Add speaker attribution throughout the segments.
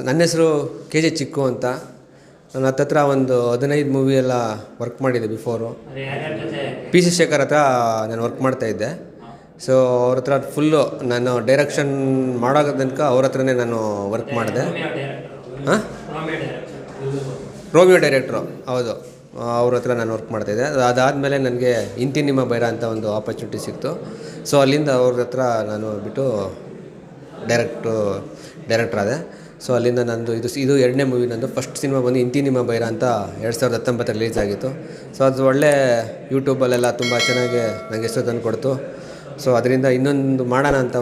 Speaker 1: ನನ್ನ ಹೆಸರು K J ಚಿಕ್ಕು ಅಂತ. ನಾನು ಹತ್ತತ್ರ ಒಂದು 15 ಮೂವಿ ಎಲ್ಲ ವರ್ಕ್ ಮಾಡಿದ್ದೆ ಬಿಫೋರು. ಪಿ ಸಿ ಶೇಖರ್ ಹತ್ರ ನಾನು ವರ್ಕ್ ಮಾಡ್ತಾಯಿದ್ದೆ. ಸೊ ಅವ್ರ ಹತ್ರ ಫುಲ್ಲು ನಾನು ಡೈರೆಕ್ಷನ್ ಮಾಡೋ ತನಕ ಅವ್ರ ಹತ್ರನೇ ನಾನು ವರ್ಕ್ ಮಾಡಿದೆ. ಹಾಂ, ರೋಮಿಯೋ ಡೈರೆಕ್ಟ್ರು, ಹೌದು, ಅವ್ರ ಹತ್ರ ನಾನು ವರ್ಕ್ ಮಾಡ್ತಾಯಿದ್ದೆ. ಅದಾದಮೇಲೆ ನನಗೆ ಇಂತಿ ನಿಮ್ಮ ಬೈರ ಅಂತ ಒಂದು ಆಪರ್ಚುನಿಟಿ ಸಿಕ್ತು. ಸೊ ಅಲ್ಲಿಂದ ಅವ್ರ ಹತ್ರ ನಾನು ಬಿಟ್ಟು ಡೈರೆಕ್ಟ್ರ್ ಆದೆ. ಸೊ ಅಲ್ಲಿಂದ ನಂದು ಇದು 2ನೇ ಮೂವಿ. ನಂದು ಫಸ್ಟ್ ಸಿನಿಮಾ ಬಂದು ಇಂತಿ ನಿಮ್ಮ ಬೈರ ಅಂತ 2019 ರಿಲೀಸ್ ಆಗಿತ್ತು. ಸೊ ಅದು ಒಳ್ಳೆ ಯೂಟ್ಯೂಬಲ್ಲೆಲ್ಲ ತುಂಬ ಚೆನ್ನಾಗಿ ನನಗೆ ಹೆಸರು ತಂದು ಕೊಡ್ತು. ಸೊ ಅದರಿಂದ ಇನ್ನೊಂದು ಮಾಡೋಣ ಅಂತ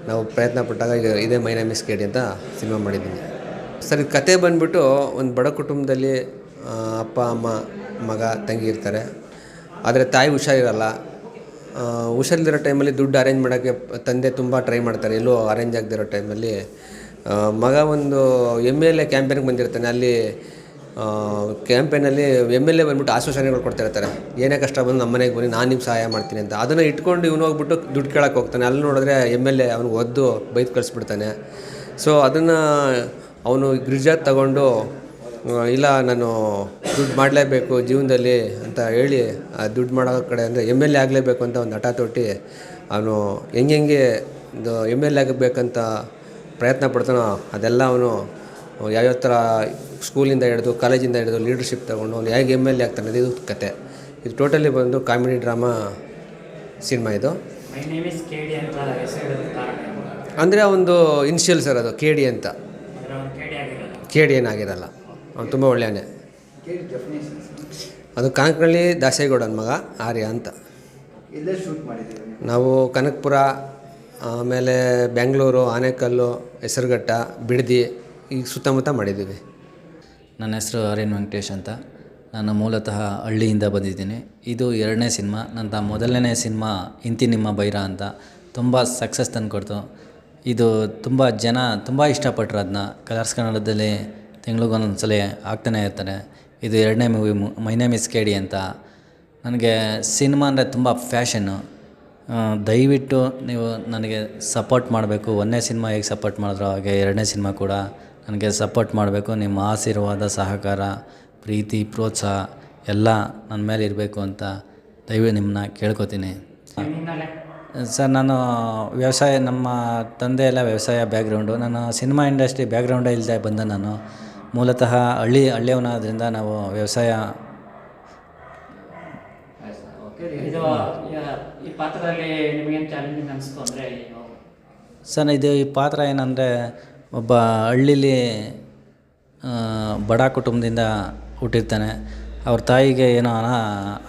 Speaker 1: ನಾವು ಪ್ರಯತ್ನ ಪಟ್ಟಾಗ ಇದೇ ಮೈ ನೇಮ್ ಈಸ್ KD ಅಂತ ಸಿನಿಮಾ ಮಾಡಿದ್ದೀನಿ. ಸರ್, ಇದು ಕತೆ ಬಂದುಬಿಟ್ಟು ಒಂದು ಬಡ ಕುಟುಂಬದಲ್ಲಿ ಅಪ್ಪ ಅಮ್ಮ ಮಗ ತಂಗಿ ಇರ್ತಾರೆ. ಆದರೆ ತಾಯಿ ಹುಷಾರಿರಲ್ಲ. ಹುಷಾರಿಲ್ದಿರೋ ಟೈಮಲ್ಲಿ ದುಡ್ಡು ಅರೇಂಜ್ ಮಾಡೋಕ್ಕೆ ತಂದೆ ತುಂಬ ಟ್ರೈ ಮಾಡ್ತಾರೆ. ಎಲ್ಲೂ ಅರೇಂಜ್ ಆಗದಿರೋ ಟೈಮಲ್ಲಿ ಮಗ ಒಂದು MLA ಕ್ಯಾಂಪೇನ್ಗೆ ಬಂದಿರ್ತಾನೆ. ಅಲ್ಲಿ ಕ್ಯಾಂಪೇನಲ್ಲಿ MLA ಬಂದ್ಬಿಟ್ಟು ಆಶ್ವಾಸನೆಗಳು ಕೊಡ್ತಾ ಇರ್ತಾರೆ, ಏನೇ ಕಷ್ಟ ಬಂದು ನಮ್ಮ ಮನೆಗೆ ಬನ್ನಿ, ನಾನು ನಿಮ್ಗೆ ಸಹಾಯ ಮಾಡ್ತೀನಿ ಅಂತ. ಅದನ್ನು ಇಟ್ಕೊಂಡು ಇವನು ಹೋಗ್ಬಿಟ್ಟು ದುಡ್ಡು ಕೇಳಕ್ಕೆ ಹೋಗ್ತಾನೆ. ಅಲ್ಲಿ ನೋಡಿದ್ರೆ MLA ಅವ್ನಿಗೆ ಒದ್ದು ಬೈದು ಕಳಿಸ್ಬಿಡ್ತಾನೆ. ಸೊ ಅದನ್ನು ಅವನು ಗ್ರಿಜಾತ್ ತಗೊಂಡು ಇಲ್ಲ ನಾನು ದುಡ್ಡು ಮಾಡಲೇಬೇಕು ಜೀವನದಲ್ಲಿ ಅಂತ ಹೇಳಿ ಆ ದುಡ್ಡು ಮಾಡೋ ಕಡೆ ಅಂದರೆ MLA ಆಗಲೇಬೇಕು ಅಂತ ಒಂದು ಹಠ ತೊಟ್ಟು ಅವನು ಹೆಂಗೆ MLA ಆಗಬೇಕಂತ ಪ್ರಯತ್ನ ಪಡ್ತಾನೋ ಅದೆಲ್ಲ ಅವನು ಯಾವ್ಯಾವ ಥರ ಸ್ಕೂಲಿಂದ ಹಿಡಿದು ಕಾಲೇಜಿಂದ ಹಿಡಿದು ಲೀಡರ್ಶಿಪ್ ತೊಗೊಂಡು ಅವ್ನು ಹೇಗೆ MLA ಆಗ್ತಾನೆ, ಇದು ಕತೆ. ಇದು ಟೋಟಲಿ ಬಂದು ಕಾಮಿಡಿ ಡ್ರಾಮಾ ಸಿನಿಮಾ. ಇದು ಅಂದರೆ ಒಂದು ಇನ್ಷಿಯಲ್ ಸರ್, ಅದು KD ಅಂತ. KD ಏನಾಗಿರಲ್ಲ, ಅವ್ನು ತುಂಬ ಒಳ್ಳೆಯನೇ. ಅದು ಕನಕನಹಳ್ಳಿ ದಾಸೇಗೌಡನ ಮಗ ಆರ್ಯ ಅಂತ. ನಾವು ಕನಕಪುರ, ಆಮೇಲೆ ಬೆಂಗಳೂರು, ಆನೇಕಲ್ಲು, ಹೆಸರುಘಟ್ಟ, ಬಿಡದಿ, ಈಗ ಸುತ್ತಮುತ್ತ ಮಾಡಿದ್ದೀವಿ.
Speaker 2: ನನ್ನ ಹೆಸರು ಆರ್ಯನ್ ವೆಂಕಟೇಶ್ ಅಂತ. ನಾನು ಮೂಲತಃ ಹಳ್ಳಿಯಿಂದ ಬಂದಿದ್ದೀನಿ. ಇದು 2ನೇ ಸಿನಿಮಾ. ನನ್ನ ಮೊದಲನೇ ಸಿನಿಮಾ ಇಂತಿ ನಿಮ್ಮ ಬೈರ ಅಂತ ತುಂಬ ಸಕ್ಸಸ್ ತಂದುಕೊಡ್ತು. ಇದು ತುಂಬ ಜನ ತುಂಬ ಇಷ್ಟಪಟ್ಟರು. ಅದನ್ನ ಕಲರ್ಸ್ ಕನ್ನಡದಲ್ಲಿ ತಿಂಗಳಿಗೊಂದೊಂದು ಸಲ ಆಗ್ತಾನೆ ಇರ್ತಾರೆ. ಇದು 2ನೇ movie my name is KD ಅಂತ. ನನಗೆ ಸಿನಿಮಾ ಅಂದರೆ ತುಂಬ ಫ್ಯಾಷನ್ನು. ದಯವಿಟ್ಟು ನೀವು ನನಗೆ ಸಪೋರ್ಟ್ ಮಾಡಬೇಕು. 1ನೇ ಸಿನಿಮಾ ಹೇಗೆ ಸಪೋರ್ಟ್ ಮಾಡಿದ್ರು ಹಾಗೆ 2ನೇ ಸಿನಿಮಾ ಕೂಡ ನನಗೆ ಸಪೋರ್ಟ್ ಮಾಡಬೇಕು. ನಿಮ್ಮ ಆಶೀರ್ವಾದ, ಸಹಕಾರ, ಪ್ರೀತಿ, ಪ್ರೋತ್ಸಾಹ ಎಲ್ಲ ನನ್ನ ಮೇಲೆ ಇರಬೇಕು ಅಂತ ದಯವಿಟ್ಟು ನಿಮ್ಮನ್ನ ಕೇಳ್ಕೊತೀನಿ. ಸರ್, ನಾನು ವ್ಯವಸಾಯ, ನಮ್ಮ ತಂದೆ ಎಲ್ಲ ವ್ಯವಸಾಯ ಬ್ಯಾಕ್ಗ್ರೌಂಡು. ನಾನು ಸಿನಿಮಾ ಇಂಡಸ್ಟ್ರಿ ಬ್ಯಾಕ್ಗ್ರೌಂಡೇ ಇಲ್ಲದೆ ಬಂದ. ನಾನು ಮೂಲತಃ ಹಳ್ಳಿಯವನಾದ್ರಿಂದ ನಾವು ವ್ಯವಸಾಯ. ಸರ್, ಈ ಪಾತ್ರ ಏನಂದರೆ, ಒಬ್ಬ ಹಳ್ಳೀಲಿ ಬಡ ಕುಟುಂಬದಿಂದ ಹುಟ್ಟಿರ್ತಾನೆ. ಅವ್ರ ತಾಯಿಗೆ ಏನೋ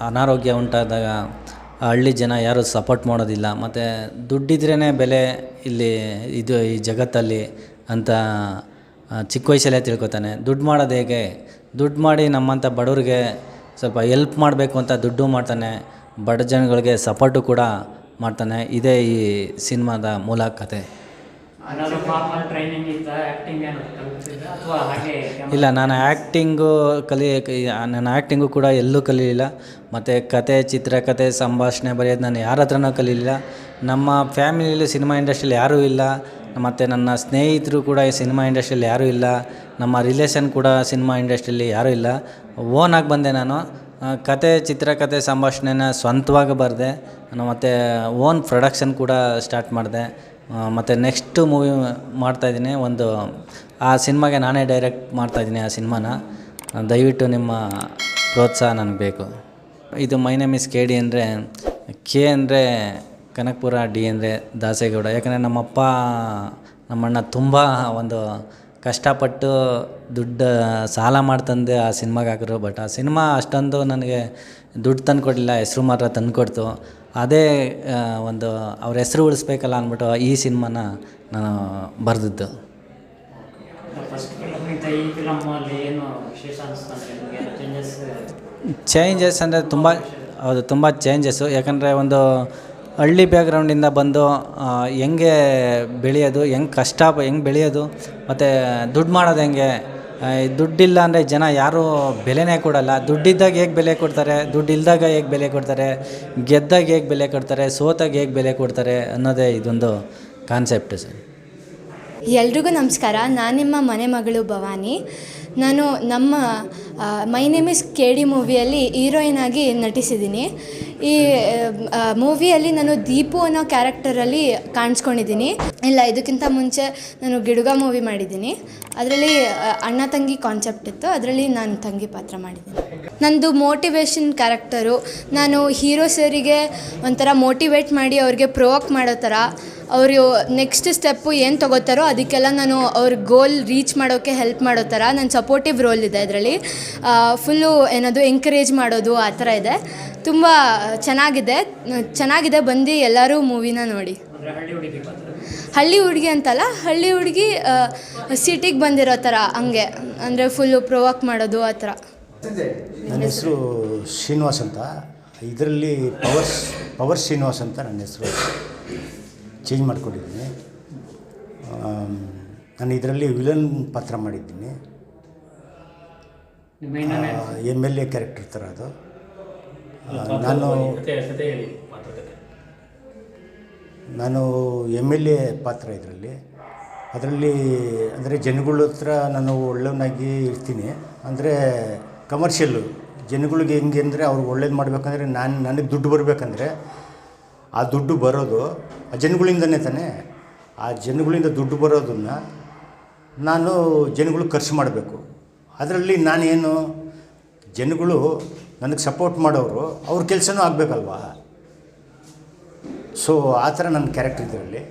Speaker 2: ಅನಾರೋಗ್ಯ ಉಂಟಾದಾಗ ಆ ಹಳ್ಳಿ ಜನ ಯಾರೂ ಸಪೋರ್ಟ್ ಮಾಡೋದಿಲ್ಲ. ಮತ್ತು ದುಡ್ಡಿದ್ರೇ ಬೆಲೆ ಈ ಜಗತ್ತಲ್ಲಿ ಅಂತ ಚಿಕ್ಕ ವಯಸ್ಸಲ್ಲೇ ತಿಳ್ಕೊತಾನೆ. ದುಡ್ಡು ಮಾಡೋದು ಹೇಗೆ, ದುಡ್ಡು ಮಾಡಿ ನಮ್ಮಂಥ ಬಡವ್ರಿಗೆ ಸ್ವಲ್ಪ ಹೆಲ್ಪ್ ಮಾಡಬೇಕು ಅಂತ ದುಡ್ಡು ಮಾಡ್ತಾನೆ, ಬಡ ಜನಗಳಿಗೆ ಸಪೋರ್ಟು ಕೂಡ ಮಾಡ್ತಾನೆ. ಇದೇ ಈ ಸಿನಿಮಾದ ಮೂಲ ಕತೆ. ಇಲ್ಲ, ನಾನು ಆ್ಯಕ್ಟಿಂಗು ಕೂಡ ಎಲ್ಲೂ ಕಲೀಲಿಲ್ಲ. ಮತ್ತು ಕತೆ, ಚಿತ್ರಕಥೆ, ಸಂಭಾಷಣೆ ಬರೆಯೋದು ನಾನು ಯಾರ ಹತ್ರನೂ ಕಲೀಲಿಲ್ಲ. ನಮ್ಮ ಫ್ಯಾಮಿಲಿಯಲ್ಲಿ ಸಿನಿಮಾ ಇಂಡಸ್ಟ್ರಿಯಲ್ಲಿ ಯಾರೂ ಇಲ್ಲ. ಮತ್ತು ನನ್ನ ಸ್ನೇಹಿತರು ಕೂಡ ಈ ಸಿನಿಮಾ ಇಂಡಸ್ಟ್ರಿಯಲ್ಲಿ ಯಾರೂ ಇಲ್ಲ. ನಮ್ಮ ರಿಲೇಷನ್ ಕೂಡ ಸಿನಿಮಾ ಇಂಡಸ್ಟ್ರಿಯಲ್ಲಿ ಯಾರೂ ಇಲ್ಲ. ಓನಾಗಿ ಬಂದೆ ನಾನು. ಕತೆ, ಚಿತ್ರಕಥೆ, ಸಂಭಾಷಣೆನ ಸ್ವಂತವಾಗಿ ಬರೆದೆ. ಮತ್ತು ಓನ್ ಪ್ರೊಡಕ್ಷನ್ ಕೂಡ ಸ್ಟಾರ್ಟ್ ಮಾಡಿದೆ. ಮತ್ತು ನೆಕ್ಸ್ಟ್ ಮೂವಿ ಮಾಡ್ತಾಯಿದ್ದೀನಿ. ಆ ಸಿನಿಮಾಗೆ ನಾನೇ ಡೈರೆಕ್ಟ್ ಮಾಡ್ತಾಯಿದ್ದೀನಿ ಆ ಸಿನಿಮಾನ. ದಯವಿಟ್ಟು ನಿಮ್ಮ ಪ್ರೋತ್ಸಾಹ ನನಗೆ ಬೇಕು. ಇದು ಮೈ ನೇಮ್ ಈಸ್ KD ಅಂದರೆ, K ಅಂದರೆ ಕನಕಪುರ, D ಅಂದರೆ ದಾಸೇಗೌಡ. ಯಾಕಂದರೆ ನಮ್ಮಪ್ಪ ನಮ್ಮಣ್ಣ ತುಂಬ ಕಷ್ಟಪಟ್ಟು ದುಡ್ಡು ಸಾಲ ಮಾಡ್ತಂದು ಆ ಸಿನಿಮಾಗೆ ಹಾಕಿದ್ರು. ಬಟ್ ಆ ಸಿನಿಮಾ ಅಷ್ಟೊಂದು ನನಗೆ ದುಡ್ಡು ತಂದು ಕೊಡಲಿಲ್ಲ, ಹೆಸರು ಮಾತ್ರ ತಂದು ಕೊಡ್ತು. ಅದೇ ಅವ್ರ ಹೆಸರು ಉಳಿಸ್ಬೇಕಲ್ಲ ಅಂದ್ಬಿಟ್ಟು ಈ ಸಿನಿಮಾನ ನಾನು ಬರೆದಿದ್ದು. ಚೇಂಜಸ್ ಅಂದರೆ ತುಂಬ ಚೇಂಜಸ್ಸು. ಯಾಕಂದರೆ ಒಂದು ಹಳ್ಳಿ ಬ್ಯಾಕ್ಗ್ರೌಂಡಿಂದ ಬಂದು ಹೆಂಗೆ ಬೆಳೆಯೋದು, ಹೆಂಗೆ ಬೆಳೆಯೋದು, ಮತ್ತು ದುಡ್ಡು ಮಾಡೋದು ಹೆಂಗೆ. ದುಡ್ಡಿಲ್ಲ ಅಂದರೆ ಜನ ಯಾರೂ ಬೆಲೆನೇ ಕೊಡಲ್ಲ. ದುಡ್ಡಿದ್ದಾಗ ಹೇಗೆ ಬೆಲೆ ಕೊಡ್ತಾರೆ, ದುಡ್ಡು ಇಲ್ದಾಗ ಹೇಗೆ ಬೆಲೆ ಕೊಡ್ತಾರೆ, ಗೆದ್ದಾಗ ಹೇಗೆ ಬೆಲೆ ಕೊಡ್ತಾರೆ, ಸೋತಾಗ ಹೇಗೆ ಬೆಲೆ ಕೊಡ್ತಾರೆ ಅನ್ನೋದೇ ಇದೊಂದು ಕಾನ್ಸೆಪ್ಟ್ ಸರ್.
Speaker 3: ಎಲ್ರಿಗೂ ನಮಸ್ಕಾರ. ನಾನು ನಿಮ್ಮ ಮನೆ ಮಗಳು ಭವಾನಿ. ನಾನು ನಮ್ಮ ಮೈ ನೇಮ್ ಇಸ್ KD ಮೂವಿಯಲ್ಲಿ ಹೀರೋಯಿನ್ ಆಗಿ ನಟಿಸಿದ್ದೀನಿ. ಈ ಮೂವಿಯಲ್ಲಿ ನಾನು ದೀಪು ಅನ್ನೋ ಕ್ಯಾರೆಕ್ಟರಲ್ಲಿ ಕಾಣಿಸ್ಕೊಂಡಿದ್ದೀನಿ. ಇಲ್ಲ, ಇದಕ್ಕಿಂತ ಮುಂಚೆ ನಾನು ಗಿಡುಗ ಮೂವಿ ಮಾಡಿದ್ದೀನಿ. ಅದರಲ್ಲಿ ಅಣ್ಣ ತಂಗಿ ಕಾನ್ಸೆಪ್ಟ್ ಇತ್ತು, ಅದರಲ್ಲಿ ನಾನು ತಂಗಿ ಪಾತ್ರ ಮಾಡಿದ್ದೀನಿ. ನಂದು ಮೋಟಿವೇಶನ್ ಕ್ಯಾರೆಕ್ಟರು. ನಾನು ಹೀರೋ ಸರಿಗೆ ಒಂಥರ ಮೋಟಿವೇಟ್ ಮಾಡಿ ಅವ್ರಿಗೆ ಪ್ರೊವೋಕ್ ಮಾಡೋ ಥರ, ಅವರು ನೆಕ್ಸ್ಟ್ ಸ್ಟೆಪ್ಪು ಏನು ತೊಗೋತಾರೋ ಅದಕ್ಕೆಲ್ಲ ನಾನು ಅವ್ರ ಗೋಲ್ ರೀಚ್ ಮಾಡೋಕ್ಕೆ ಹೆಲ್ಪ್ ಮಾಡೋ ಥರ ನನ್ನ ಸಪೋರ್ಟಿವ್ ರೋಲ್ ಇದೆ ಇದರಲ್ಲಿ. ಫುಲ್ಲು ಏನದು ಎಂಕರೇಜ್ ಮಾಡೋದು ಆ ಥರ ಇದೆ. ತುಂಬ ಚೆನ್ನಾಗಿದೆ. ಬಂದು ಎಲ್ಲರೂ ಮೂವಿನ ನೋಡಿ. ಹಳ್ಳಿ ಹುಡುಗಿ ಅಂತಲ್ಲ, ಹಳ್ಳಿ ಹುಡುಗಿ ಸಿಟಿಗೆ ಬಂದಿರೋ ಥರ, ಹಂಗೆ ಅಂದರೆ ಫುಲ್ಲು ಪ್ರೊವೋಕ್ ಮಾಡೋದು ಆ ಥರ.
Speaker 4: ನನ್ನ ಹೆಸರು ಶ್ರೀನಿವಾಸ್ ಅಂತ. ಇದರಲ್ಲಿ ಪವರ್ ಶ್ರೀನಿವಾಸ್ ಅಂತ ನನ್ನ ಹೆಸರು ಚೇಂಜ್ ಮಾಡ್ಕೊಂಡಿದ್ದೀನಿ. ನಾನು ಇದರಲ್ಲಿ ವಿಲನ್ ಪಾತ್ರ ಮಾಡಿದ್ದೀನಿ. MLA ಕ್ಯಾರೆಕ್ಟರ್ ಥರ ಅದು. ನಾನು MLA ಪಾತ್ರ ಇದರಲ್ಲಿ. ಅಂದರೆ ಜನಗಳ ಹತ್ರ ನಾನು ಒಳ್ಳೆಯವನಾಗಿ ಇರ್ತೀನಿ. ಅಂದರೆ ಕಮರ್ಷಿಯಲ್ಲು ಜನಗಳಿಗೆ ಹೆಂಗೆ ಅಂದರೆ ಅವ್ರಿಗೆ ಒಳ್ಳೇದು ಮಾಡಬೇಕಂದ್ರೆ ನನಗೆ ದುಡ್ಡು ಬರಬೇಕಂದ್ರೆ ಆ ದುಡ್ಡು ಬರೋದು ಆ ಜನಗಳಿಂದನೇ ತಾನೇ. ಆ ಜನಗಳಿಂದ ದುಡ್ಡು ಬರೋದನ್ನು ನಾನು ಜನಗಳಿಗೆ ಖರ್ಚು ಮಾಡಬೇಕು. ಅದರಲ್ಲಿ ನಾನೇನು, ಜನಗಳು ನನಗೆ ಸಪೋರ್ಟ್ ಮಾಡೋರು, ಅವ್ರ ಕೆಲಸನೂ ಆಗಬೇಕಲ್ವಾ. ಸೊ ಆ ಥರ ನನ್ನ ಕ್ಯಾರೆಕ್ಟರ್ ಇದರಲ್ಲಿ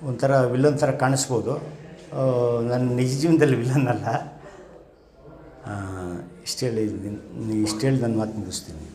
Speaker 4: ಒಂಥರ ವಿಲನ್ ಥರ ಕಾಣಿಸ್ಬೋದು. ನನ್ನ ನಿಜ ಜೀವನದಲ್ಲಿ ವಿಲನ್ ಅಲ್ಲ. ಇಷ್ಟು ಹೇಳಿ ನನ್ನ ಮಾತು ಮುಗಿಸ್ತೀನಿ.